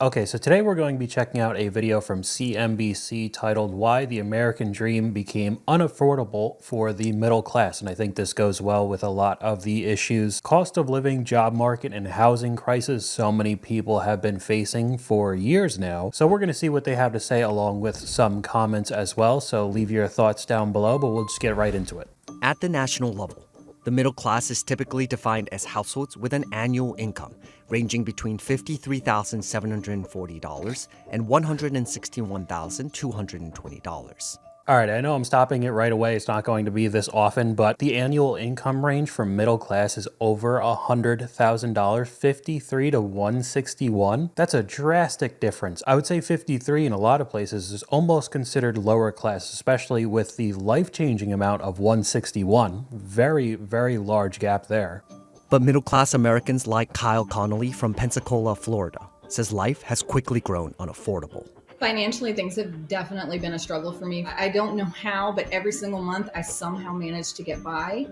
Okay, so today we're going to be checking out a video from CNBC titled Why the American Dream Became Unaffordable for the Middle Class. And I think this goes well with a lot of the issues, cost of living, job market, and housing crisis so many people have been facing for years now. So we're going to see what they have to say along with some comments as well. So leave your thoughts down below, but we'll just get right into it. At the national level, the middle class is typically defined as households with an annual income ranging between $53,740 and $161,220. All right, I know I'm stopping it right away. It's not going to be this often, but the annual income range for middle class is over $100,000, 53 to 161. That's a drastic difference. I would say 53 in a lot of places is almost considered lower class, especially with the life-changing amount of 161. Very, very large gap there. But middle-class Americans like Kyle Connolly from Pensacola, Florida, says life has quickly grown unaffordable. Financially, things have definitely been a struggle for me. I don't know how, but every single month I somehow managed to get by.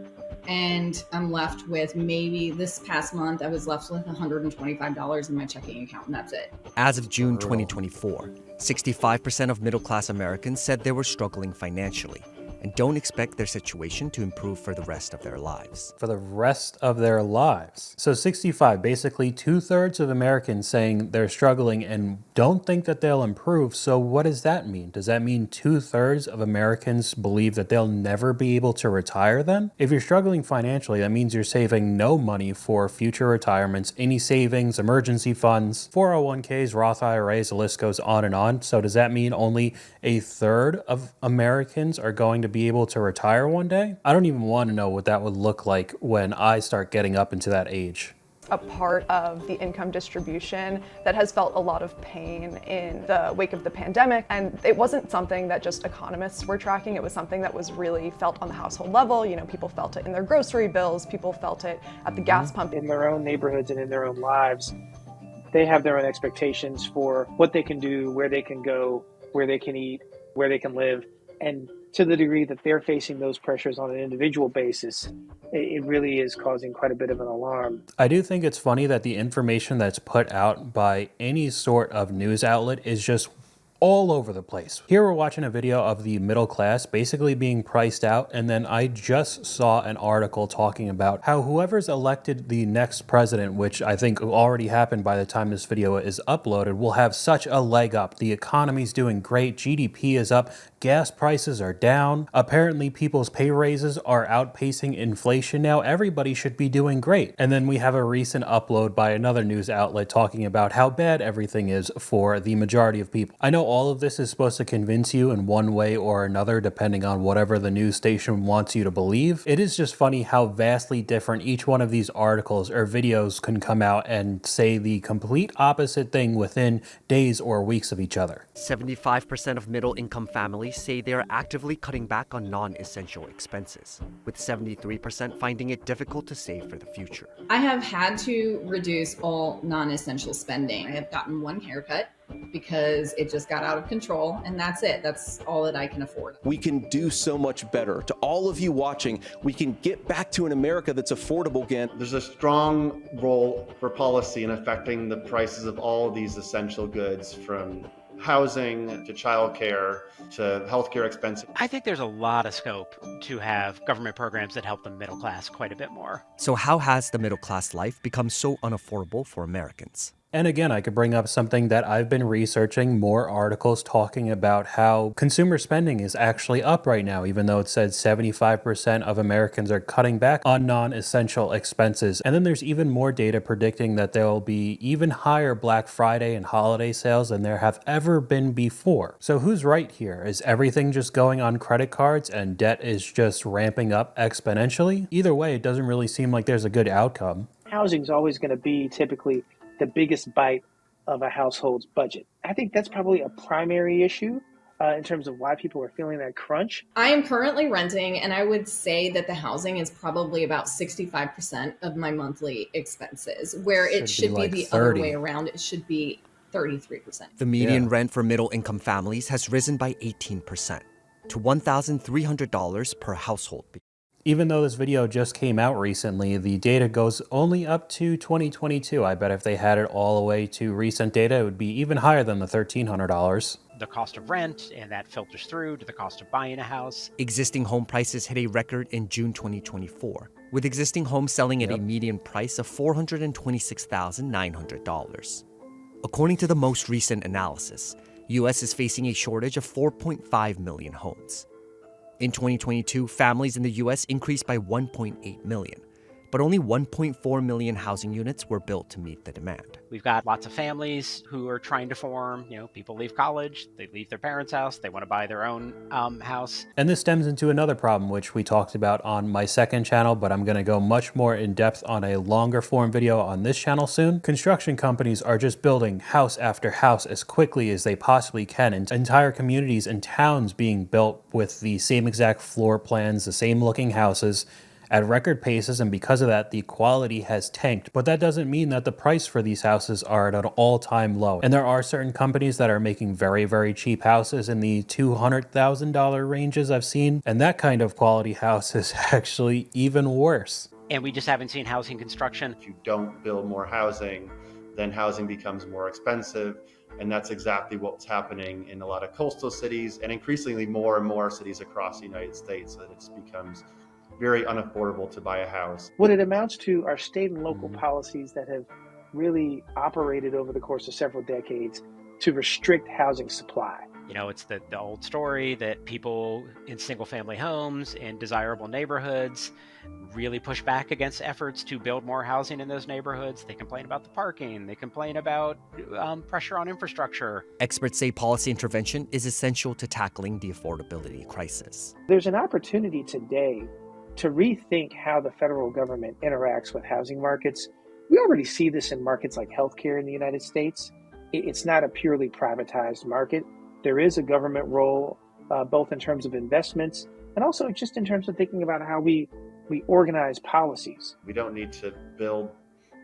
And I'm left with maybe this past month, I was left with $125 in my checking account, and that's it. As of June 2024, 65% of middle-class Americans said they were struggling financially and don't expect their situation to improve for the rest of their lives. For the rest of their lives. So 65, basically 2/3 of Americans saying they're struggling and don't think that they'll improve. So what does that mean? Does that mean 2/3 of Americans believe that they'll never be able to retire then? If you're struggling financially, that means you're saving no money for future retirements, any savings, emergency funds, 401ks, Roth IRAs, the list goes on and on. So does that mean only 1/3 of Americans are going to be able to retire one day? I don't even want to know what that would look like when I start getting up into that age. A part of the income distribution that has felt a lot of pain in the wake of the pandemic. And it wasn't something that just economists were tracking. It was something that was really felt on the household level. You know, people felt it in their grocery bills. People felt it at the gas pump. In their own neighborhoods and in their own lives, they have their own expectations for what they can do, where they can go, where they can eat, where they can live. And to the degree that they're facing those pressures on an individual basis, it really is causing quite a bit of an alarm. I do think it's funny that the information that's put out by any sort of news outlet is just all over the place. Here we're watching a video of the middle class basically being priced out, and then I just saw an article talking about how whoever's elected the next president, which I think already happened by the time this video is uploaded, will have such a leg up. The economy's doing great, GDP is up, gas prices are down, apparently people's pay raises are outpacing inflation now, everybody should be doing great. And then we have a recent upload by another news outlet talking about how bad everything is for the majority of people. I know all of this is supposed to convince you in one way or another, depending on whatever the news station wants you to believe. It is just funny how vastly different each one of these articles or videos can come out and say the complete opposite thing within days or weeks of each other. 75% of middle-income families say they are actively cutting back on non-essential expenses, with 73% finding it difficult to save for the future. I have had to reduce all non-essential spending. I have gotten one haircut because it just got out of control, and that's it. That's all that I can afford. We can do so much better. To all of you watching, we can get back to an America that's affordable again. There's a strong role for policy in affecting the prices of all of these essential goods, from housing to childcare to healthcare expenses. I think there's a lot of scope to have government programs that help the middle class quite a bit more. So how has the middle class life become so unaffordable for Americans? And again, I could bring up something that I've been researching, more articles talking about how consumer spending is actually up right now, even though it said 75% of Americans are cutting back on non-essential expenses. And then there's even more data predicting that there will be even higher Black Friday and holiday sales than there have ever been before. So who's right here? Is everything just going on credit cards and debt is just ramping up exponentially? Either way, it doesn't really seem like there's a good outcome. Housing is always going to be typically the biggest bite of a household's budget. I think that's probably a primary issue in terms of why people are feeling that crunch. I am currently renting, and I would say that the housing is probably about 65% of my monthly expenses, where it should be the other way around. It should be 33%. The median rent for middle-income families has risen by 18% to $1,300 per household. Even though this video just came out recently, the data goes only up to 2022. I bet if they had it all the way to recent data, it would be even higher than the $1,300. The cost of rent, and that filters through to the cost of buying a house. Existing home prices hit a record in June 2024, with existing homes selling at a median price of $426,900. According to the most recent analysis, U.S. is facing a shortage of 4.5 million homes. In 2022, families in the U.S. increased by 1.8 million, but only 1.4 million housing units were built to meet the demand. We've got lots of families who are trying to form, people leave college, they leave their parents' house, they want to buy their own house. And this stems into another problem, which we talked about on my second channel, but I'm going to go much more in depth on a longer form video on this channel soon. Construction companies are just building house after house as quickly as they possibly can, and entire communities and towns being built with the same exact floor plans, the same looking houses, at record paces, and because of that, the quality has tanked. But that doesn't mean that the price for these houses are at an all-time low. And there are certain companies that are making very, very cheap houses in the $200,000 ranges I've seen, and that kind of quality house is actually even worse. And we just haven't seen housing construction. If you don't build more housing, then housing becomes more expensive. And that's exactly what's happening in a lot of coastal cities and increasingly more and more cities across the United States, that it becomes very unaffordable to buy a house. What it amounts to are state and local policies that have really operated over the course of several decades to restrict housing supply. It's the old story that people in single-family homes in desirable neighborhoods really push back against efforts to build more housing in those neighborhoods. They complain about the parking. They complain about pressure on infrastructure. Experts say policy intervention is essential to tackling the affordability crisis. There's an opportunity today to rethink how the federal government interacts with housing markets. We already see this in markets like healthcare in the United States. It's not a purely privatized market. There is a government role, both in terms of investments and also just in terms of thinking about how we organize policies. We don't need to build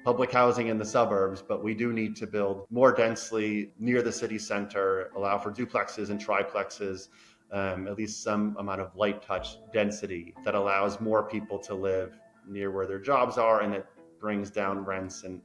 public housing in the suburbs, but we do need to build more densely near the city center, allow for duplexes and triplexes, at least some amount of light touch density that allows more people to live near where their jobs are, and it brings down rents and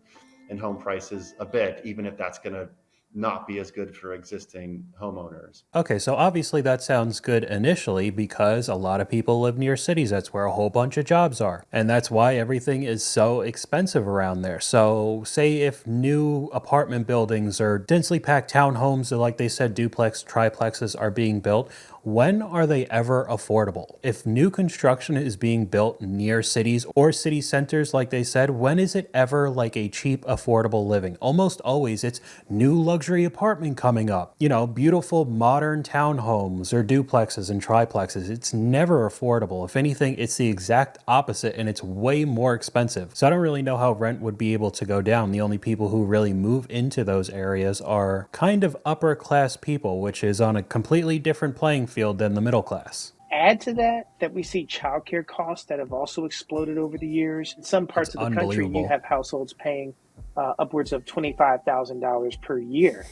home prices a bit, even if that's going to not be as good for existing homeowners. Okay, so obviously that sounds good initially because a lot of people live near cities. That's where a whole bunch of jobs are. And that's why everything is so expensive around there. So say if new apartment buildings or densely packed townhomes, or like they said, duplex, triplexes are being built, when are they ever affordable? If new construction is being built near cities or city centers, like they said, when is it ever like a cheap, affordable living? Almost always it's new luxury apartment coming up. Beautiful modern townhomes or duplexes and triplexes. It's never affordable. If anything, it's the exact opposite, and it's way more expensive. So I don't really know how rent would be able to go down. The only people who really move into those areas are kind of upper class people, which is on a completely different playing field than the middle class. Add to that we see childcare costs that have also exploded over the years. In some parts of the country, you have households paying upwards of $25,000 per year.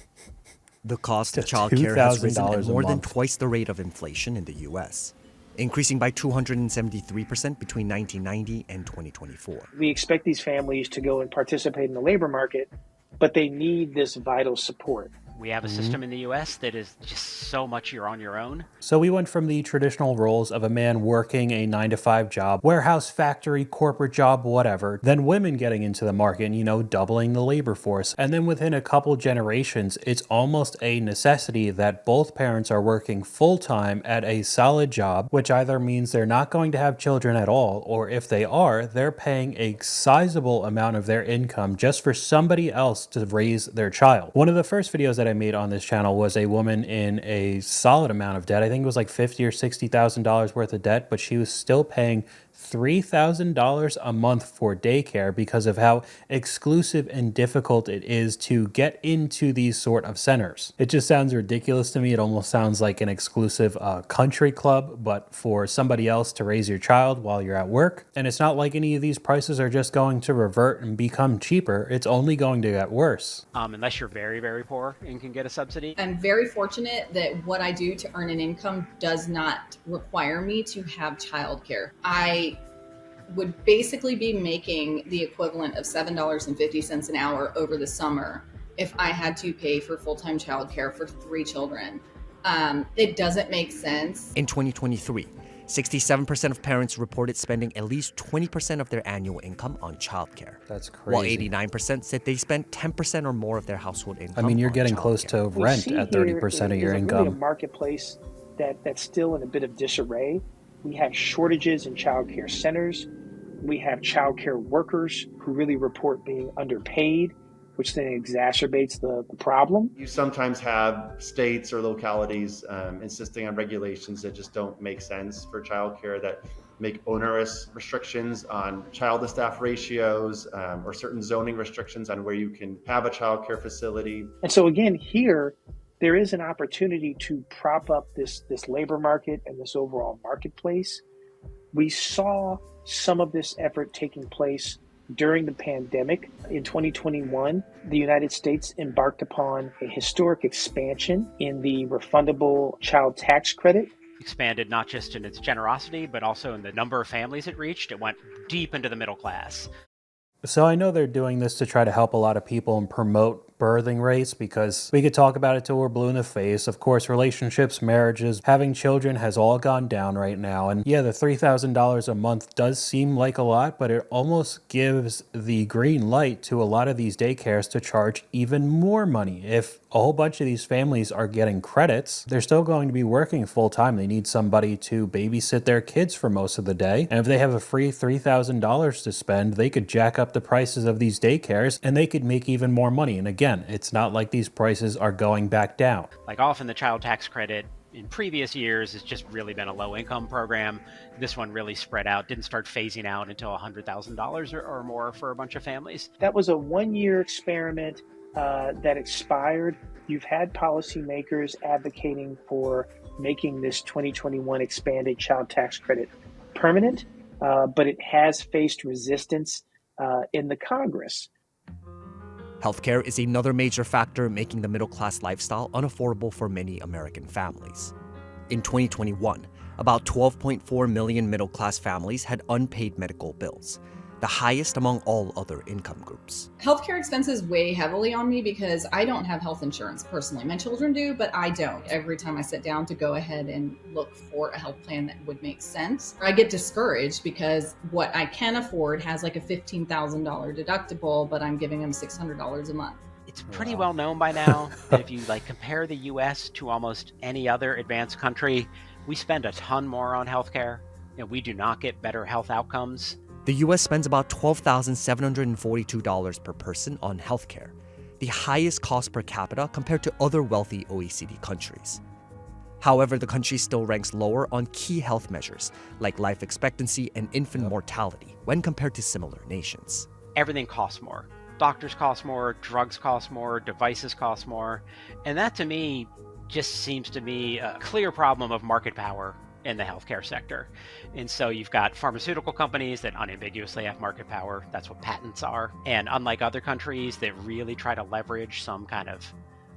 The cost of childcare has risen at more than twice the rate of inflation in the U.S., increasing by 273% between 1990 and 2024. We expect these families to go and participate in the labor market, but they need this vital support. We have a system in the U.S. that is just so much you're on your own. So we went from the traditional roles of a man working a 9-to-5 job, warehouse, factory, corporate job, whatever, then women getting into the market, doubling the labor force. And then within a couple generations, it's almost a necessity that both parents are working full-time at a solid job, which either means they're not going to have children at all, or if they are, they're paying a sizable amount of their income just for somebody else to raise their child. One of the first videos that I made on this channel was a woman in a solid amount of debt. I think it was like $50,000 or $60,000 worth of debt, but she was still paying $3,000 a month for daycare because of how exclusive and difficult it is to get into these sort of centers. It just sounds ridiculous to me. It almost sounds like an exclusive country club, but for somebody else to raise your child while you're at work. And it's not like any of these prices are just going to revert and become cheaper. It's only going to get worse. Unless you're very, very poor and can get a subsidy. I'm very fortunate that what I do to earn an income does not require me to have childcare. I would basically be making the equivalent of $7.50 an hour over the summer if I had to pay for full-time childcare for 3 children. It doesn't make sense. In 2023, 67% of parents reported spending at least 20% of their annual income on childcare. That's crazy. While 89% said they spent 10% or more of their household income. I mean, you're on getting close childcare. to rent at 30% of your Really a income. marketplace that's still in a bit of disarray. We have shortages in childcare centers. We have childcare workers who really report being underpaid, which then exacerbates the problem. You sometimes have states or localities insisting on regulations that just don't make sense for childcare, that make onerous restrictions on child to staff ratios or certain zoning restrictions on where you can have a childcare facility. And so again, here, there is an opportunity to prop up this labor market and this overall marketplace. We saw some of this effort taking place during the pandemic. In 2021, the United States embarked upon a historic expansion in the refundable child tax credit. Expanded not just in its generosity, but also in the number of families it reached. It went deep into the middle class. So I know they're doing this to try to help a lot of people and promote birthing rates, because we could talk about it till we're blue in the face. Of course, relationships, marriages, having children has all gone down right now. And yeah, the $3,000 a month does seem like a lot, but it almost gives the green light to a lot of these daycares to charge even more money. If a whole bunch of these families are getting credits, they're still going to be working full time. They need somebody to babysit their kids for most of the day. And if they have a free $3,000 to spend, they could jack up the prices of these daycares and they could make even more money. And again, it's not like these prices are going back down. Like often the child tax credit in previous years has just really been a low income program. This one really spread out, didn't start phasing out until $100,000 or more for a bunch of families. That was a 1-year experiment that expired. You've had policymakers advocating for making this 2021 expanded child tax credit permanent, but it has faced resistance in the Congress. Healthcare is another major factor making the middle-class lifestyle unaffordable for many American families. In 2021, about 12.4 million middle-class families had unpaid medical bills, the highest among all other income groups. Healthcare expenses weigh heavily on me because I don't have health insurance personally. My children do, but I don't. Every time I sit down to go ahead and look for a health plan that would make sense, I get discouraged because what I can afford has like a $15,000 deductible, but I'm giving them $600 a month. It's pretty well known by now that if you compare the US to almost any other advanced country, we spend a ton more on healthcare, and we do not get better health outcomes. The US spends about $12,742 per person on healthcare, the highest cost per capita compared to other wealthy OECD countries. However, the country still ranks lower on key health measures like life expectancy and infant mortality when compared to similar nations. Everything costs more. Doctors cost more, drugs cost more, devices cost more. And that to me just seems to be a clear problem of market power in the healthcare sector. And so you've got pharmaceutical companies that unambiguously have market power. That's what patents are. And unlike other countries that really try to leverage some kind of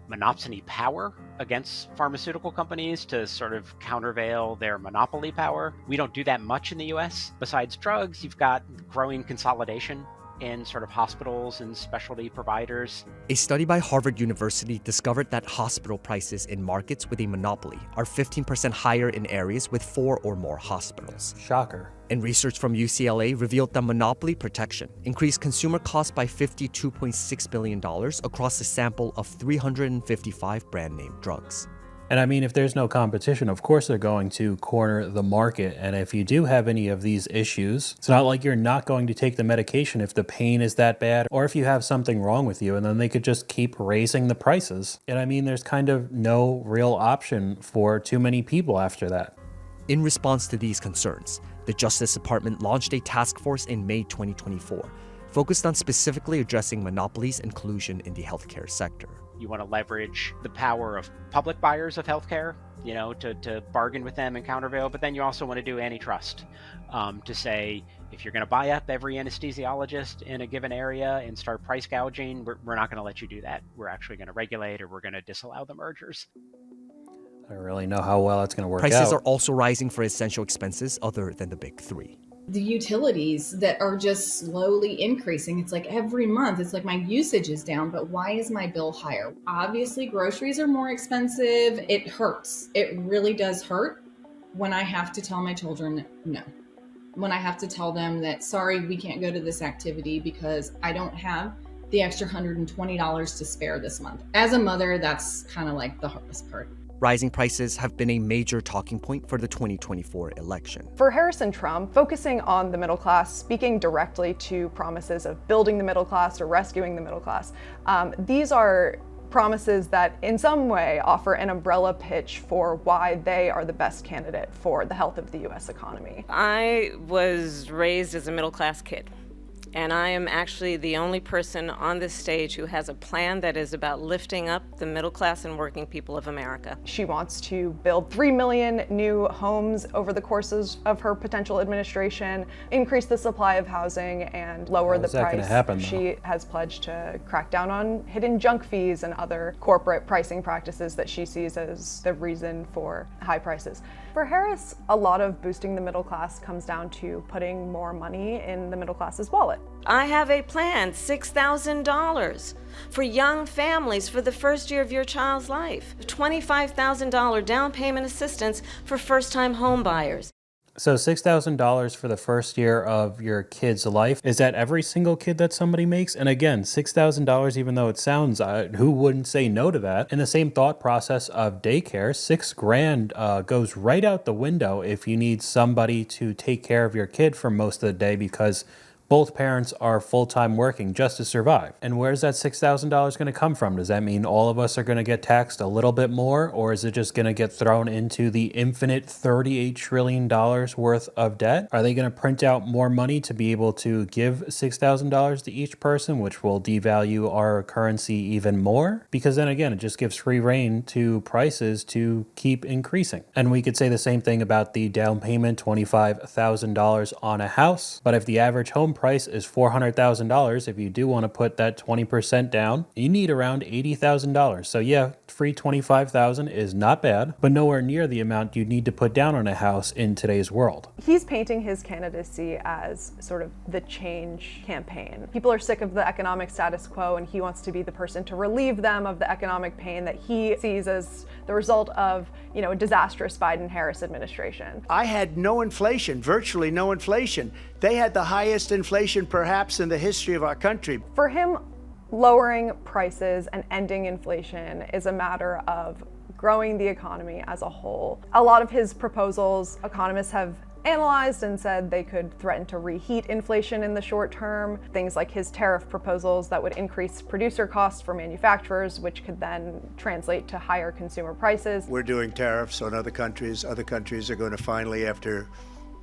monopsony power against pharmaceutical companies to sort of countervail their monopoly power, we don't do that much in the US. Besides drugs, you've got growing consolidation in sort of hospitals and specialty providers. A study by Harvard University discovered that hospital prices in markets with a monopoly are 15% higher in areas with 4 or more hospitals. Shocker. And research from UCLA revealed that monopoly protection increased consumer costs by $52.6 billion across a sample of 355 brand-name drugs. And I mean, if there's no competition, of course they're going to corner the market. And if you do have any of these issues, it's not like you're not going to take the medication if the pain is that bad, or if you have something wrong with you, and then they could just keep raising the prices. And I mean, there's kind of no real option for too many people after that. In response to these concerns, the Justice Department launched a task force in May 2024, focused on specifically addressing monopolies and collusion in the healthcare sector. You want to leverage the power of public buyers of healthcare, to bargain with them and countervail. But then you also want to do antitrust, to say, if you're going to buy up every anesthesiologist in a given area and start price gouging, we're not going to let you do that. We're actually going to regulate, or we're going to disallow the mergers. I don't really know how well it's going to work out. Prices are also rising for essential expenses other than the big three. the utilities that are just slowly increasing. It's like every month, it's like my usage is down, but why is my bill higher? Obviously, groceries are more expensive. It hurts. It really does hurt when I have to tell my children no. When I have to tell them that, sorry, we can't go to this activity because I don't have the extra $120 to spare this month. As a mother, that's kind of like the hardest part. Rising prices have been a major talking point for the 2024 election. For Harris and Trump, focusing on the middle class, speaking directly to promises of building the middle class or rescuing the middle class, these are promises that in some way offer an umbrella pitch for why they are the best candidate for the health of the US economy. I was raised as a middle class kid. And I am actually the only person on this stage who has a plan that is about lifting up the middle class and working people of America. She wants to build 3 million new homes over the courses of her potential administration, increase the supply of housing, and lower the price. Gonna happen, though? She has pledged to crack down on hidden junk fees and other corporate pricing practices that she sees as the reason for high prices. For Harris, a lot of boosting the middle class comes down to putting more money in the middle class's wallet. I have a plan, $6,000 for young families for the first year of your child's life, $25,000 down payment assistance for first-time home buyers. So $6,000 for the first year of your kid's life. Is that every single kid that somebody makes? And again, $6,000, even though it sounds, who wouldn't say no to that? In the same thought process of daycare, $6,000 goes right out the window if you need somebody to take care of your kid for most of the day because both parents are full-time working just to survive. And where's that $6,000 going to come from? Does that mean all of us are going to get taxed a little bit more, or is it just going to get thrown into the infinite $38 trillion worth of debt? Are they going to print out more money to be able to give $6,000 to each person, which will devalue our currency even more? Because then again, it just gives free rein to prices to keep increasing. And we could say the same thing about the down payment, $25,000 on a house. But if the average home price is $400,000, if you do want to put that 20% down, you need around $80,000. So yeah, free $25,000 is not bad, but nowhere near the amount you need to put down on a house in today's world. He's painting his candidacy as sort of the change campaign. People are sick of the economic status quo, and he wants to be the person to relieve them of the economic pain that he sees as the result of, a disastrous Biden-Harris administration. I had no inflation, virtually no inflation. They had the highest inflation perhaps in the history of our country. For him, lowering prices and ending inflation is a matter of growing the economy as a whole. A lot of his proposals, economists have analyzed and said they could threaten to reheat inflation in the short term. Things like his tariff proposals that would increase producer costs for manufacturers, which could then translate to higher consumer prices. We're doing tariffs on other countries. Other countries are going to finally, after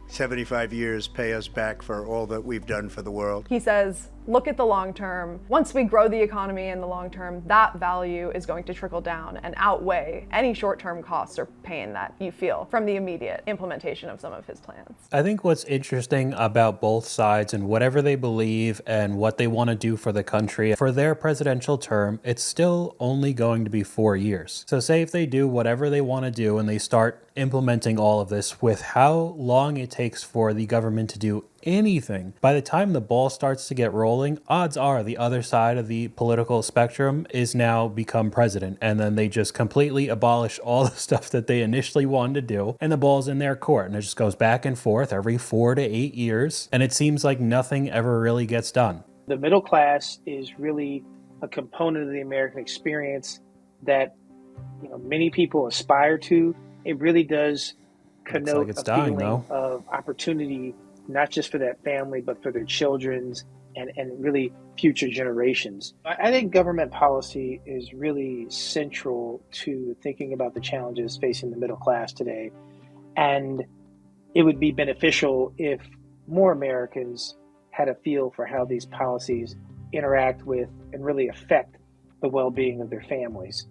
75 years, pay us back for all that we've done for the world. He says, look at the long term. Once we grow the economy in the long term, that value is going to trickle down and outweigh any short-term costs or pain that you feel from the immediate implementation of some of his plans. I think what's interesting about both sides and whatever they believe and what they want to do for the country, for their presidential term, it's still only going to be 4 years. So say if they do whatever they want to do and they start implementing all of this, with how long it takes for the government to do anything, by the time the ball starts to get rolling, odds are the other side of the political spectrum is now become president, and then they just completely abolish all the stuff that they initially wanted to do, and the ball's in their court, and it just goes back and forth every 4 to 8 years, and it seems like nothing ever really gets done. The middle class is really a component of the American experience that many people aspire to. It really does connote a feeling of opportunity, not just for that family, but for their children's and really future generations. I think government policy is really central to thinking about the challenges facing the middle class today. And it would be beneficial if more Americans had a feel for how these policies interact with and really affect the well-being of their families.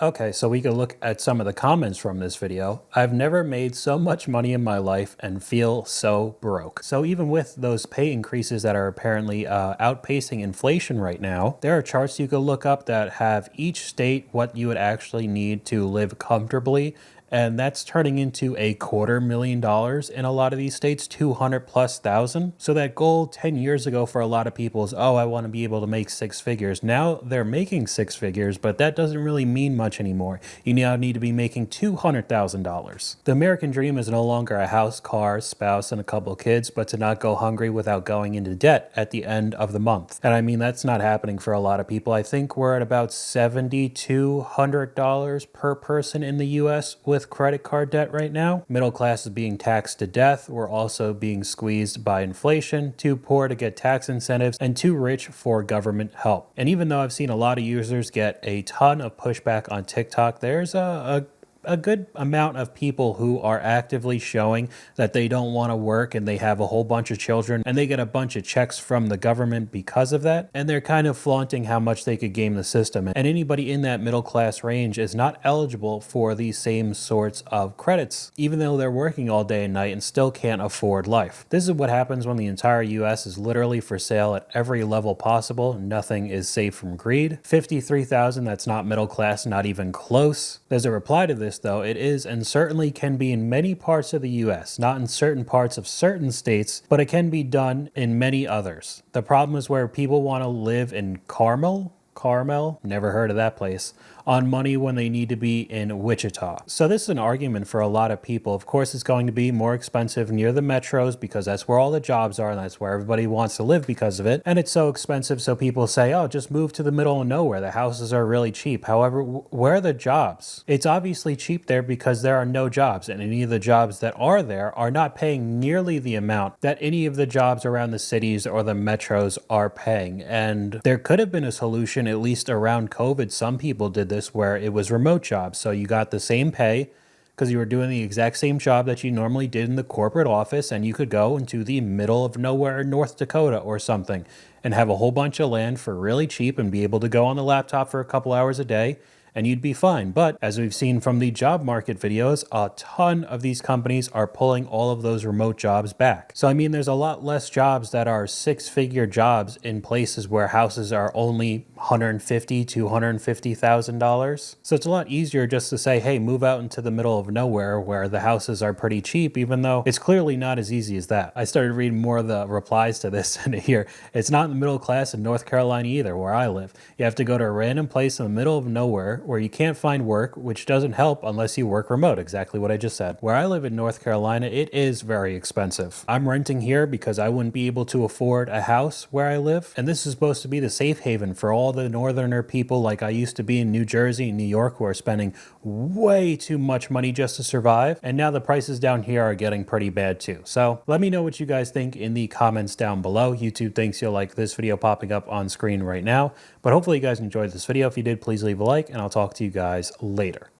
Okay, so we can look at some of the comments from this video. I've never made so much money in my life and feel so broke. So even with those pay increases that are apparently outpacing inflation right now, there are charts you can look up that have each state what you would actually need to live comfortably And that's turning into $250,000 in a lot of these states, 200,000+. So that goal 10 years ago for a lot of people is, oh, I want to be able to make six figures. Now they're making six figures, but that doesn't really mean much anymore. You now need to be making $200,000. The American dream is no longer a house, car, spouse, and a couple kids, but to not go hungry without going into debt at the end of the month. And I mean, that's not happening for a lot of people. I think we're at about $7,200 per person in the US with credit card debt right now. Middle class is being taxed to death. We're also being squeezed by inflation, too poor to get tax incentives, and too rich for government help. And even though I've seen a lot of users get a ton of pushback on TikTok, there's a good amount of people who are actively showing that they don't want to work and they have a whole bunch of children and they get a bunch of checks from the government because of that. And they're kind of flaunting how much they could game the system. And anybody in that middle class range is not eligible for these same sorts of credits, even though they're working all day and night and still can't afford life. This is what happens when the entire US is literally for sale at every level possible. Nothing is safe from greed. 53,000, that's not middle class, not even close. There's a reply to this though. It is and certainly can be in many parts of the US, not in certain parts of certain states, but it can be done in many others. The problem is where people want to live in Carmel, never heard of that place, on money when they need to be in Wichita. So this is an argument for a lot of people. Of course, it's going to be more expensive near the metros because that's where all the jobs are and that's where everybody wants to live because of it. And it's so expensive, so people say, oh, just move to the middle of nowhere. The houses are really cheap. However, where are the jobs? It's obviously cheap there because there are no jobs, and any of the jobs that are there are not paying nearly the amount that any of the jobs around the cities or the metros are paying. And there could have been a solution, at least around COVID. Some people did this where it was remote jobs. So you got the same pay because you were doing the exact same job that you normally did in the corporate office, and you could go into the middle of nowhere, North Dakota or something, and have a whole bunch of land for really cheap and be able to go on the laptop for a couple hours a day, and you'd be fine. But as we've seen from the job market videos, a ton of these companies are pulling all of those remote jobs back. So I mean, there's a lot less jobs that are six-figure jobs in places where houses are only $150,000 to $250,000. So it's a lot easier just to say, hey, move out into the middle of nowhere where the houses are pretty cheap, even though it's clearly not as easy as that. I started reading more of the replies to this and here. It's not in the middle class in North Carolina either, where I live. You have to go to a random place in the middle of nowhere where you can't find work, which doesn't help unless you work remote, exactly what I just said. Where I live in North Carolina, it is very expensive. I'm renting here because I wouldn't be able to afford a house where I live, and this is supposed to be the safe haven for all the northerner people like I used to be in New Jersey and New York who are spending way too much money just to survive, and now the prices down here are getting pretty bad too. So let me know what you guys think in the comments down below. YouTube thinks you'll like this video popping up on screen right now, but hopefully you guys enjoyed this video. If you did, please leave a like, and I'll talk to you guys later.